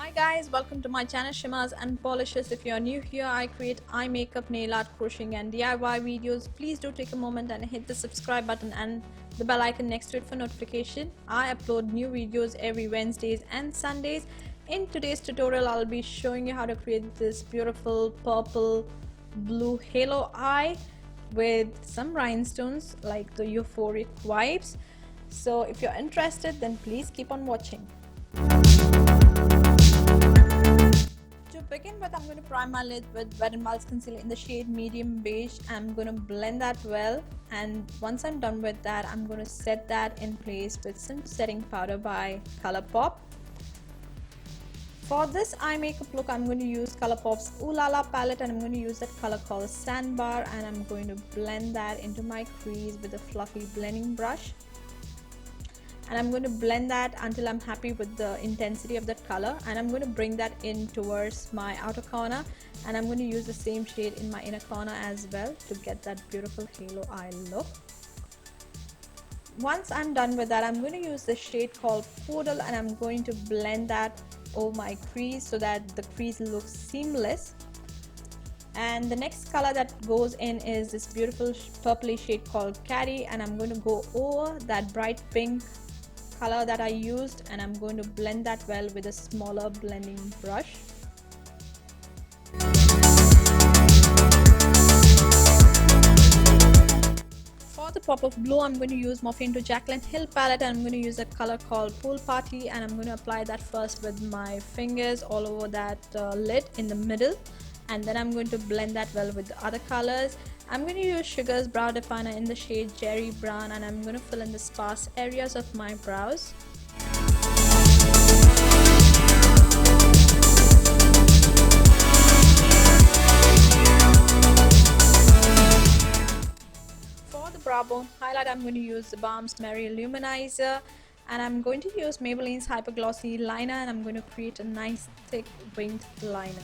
Hi guys, welcome to my channel Shimmers and Polishes. If you are new here, I create eye makeup, nail art, crocheting and DIY videos. Please do take a moment and hit the subscribe button and the bell icon next to it for notification. I upload new videos every Wednesdays and Sundays. In today's tutorial, I'll be showing you how to create this beautiful purple blue halo eye with some rhinestones like the euphoric vibes. So if you're interested, then please keep on watching. To begin with, I'm going to prime my lid with Wet n Wild's concealer in the shade medium beige. I'm going to blend that well, and once I'm done with that, I'm going to set that in place with some setting powder by Colourpop. For this eye makeup look, I'm going to use Colourpop's Ooh La La palette, and I'm going to use that color called Sandbar, and I'm going to blend that into my crease with a fluffy blending brush. And I'm going to blend that until I'm happy with the intensity of that color, and I'm going to bring that in towards my outer corner, and I'm going to use the same shade in my inner corner as well to get that beautiful halo eye look. Once I'm done with that, I'm going to use the shade called Kohl, and I'm going to blend that over my crease so that the crease looks seamless. And the next color that goes in is this beautiful purpley shade called Caddy, and I'm going to go over that bright pink color that I used, and I'm going to blend that well with a smaller blending brush. For the pop of blue, I'm going to use Morphe into Jaclyn Hill palette, and I'm going to use a color called Pool Party, and I'm going to apply that first with my fingers all over that lid in the middle, and then I'm going to blend that well with the other colors. I'm going to use Sugar's brow definer in the shade Cherry Brown, and I'm going to fill in the sparse areas of my brows. For the brow bone highlight, I'm going to use the Balm's Merry Luminizer, and I'm going to use Maybelline's Hyper Glossy liner, and I'm going to create a nice thick winged liner.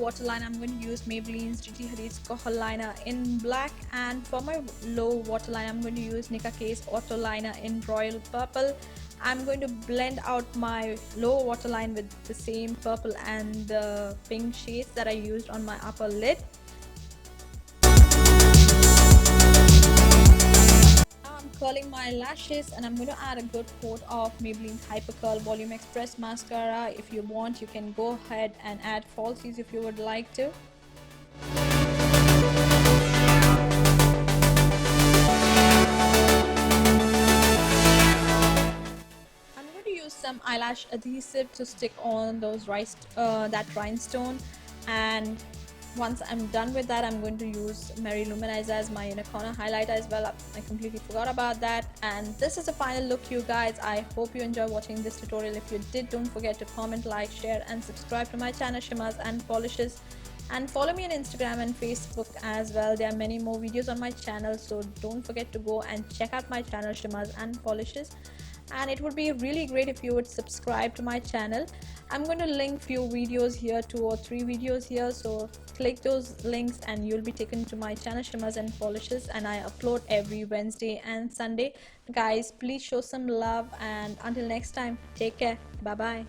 Waterline, I'm going to use Maybelline's Gigi Hadid's Kohl liner in black, and for my low waterline, I'm going to use Nicka's Auto liner in royal purple. I'm going to blend out my low waterline with the same purple and the pink shades that I used on my upper lid. Curling my lashes, and I'm going to add a good coat of Maybelline's Hyper Curl Volume Express mascara. If you want, you can go ahead and add falsies if you would like to. I'm going to use some eyelash adhesive to stick on those that rhinestone, and once I'm done with that, I'm going to use Merry Luminizer as my inner corner highlight as well. I completely forgot about that. And this is the final look, you guys. I hope you enjoy watching this tutorial. If you did, don't forget to comment, like, share and subscribe to my channel Shimmers and Polishes, and follow me on Instagram and Facebook as well. There are many more videos on my channel, so don't forget to go and check out my channel Shimmers and Polishes. And it would be really great if you would subscribe to my channel. I'm going to link few videos here, 2 or 3 videos here, so click those links and you'll be taken to my channel Shimmers and Polishes, and I upload every Wednesday and Sunday. Guys, please show some love, and until next time, take care. Bye bye.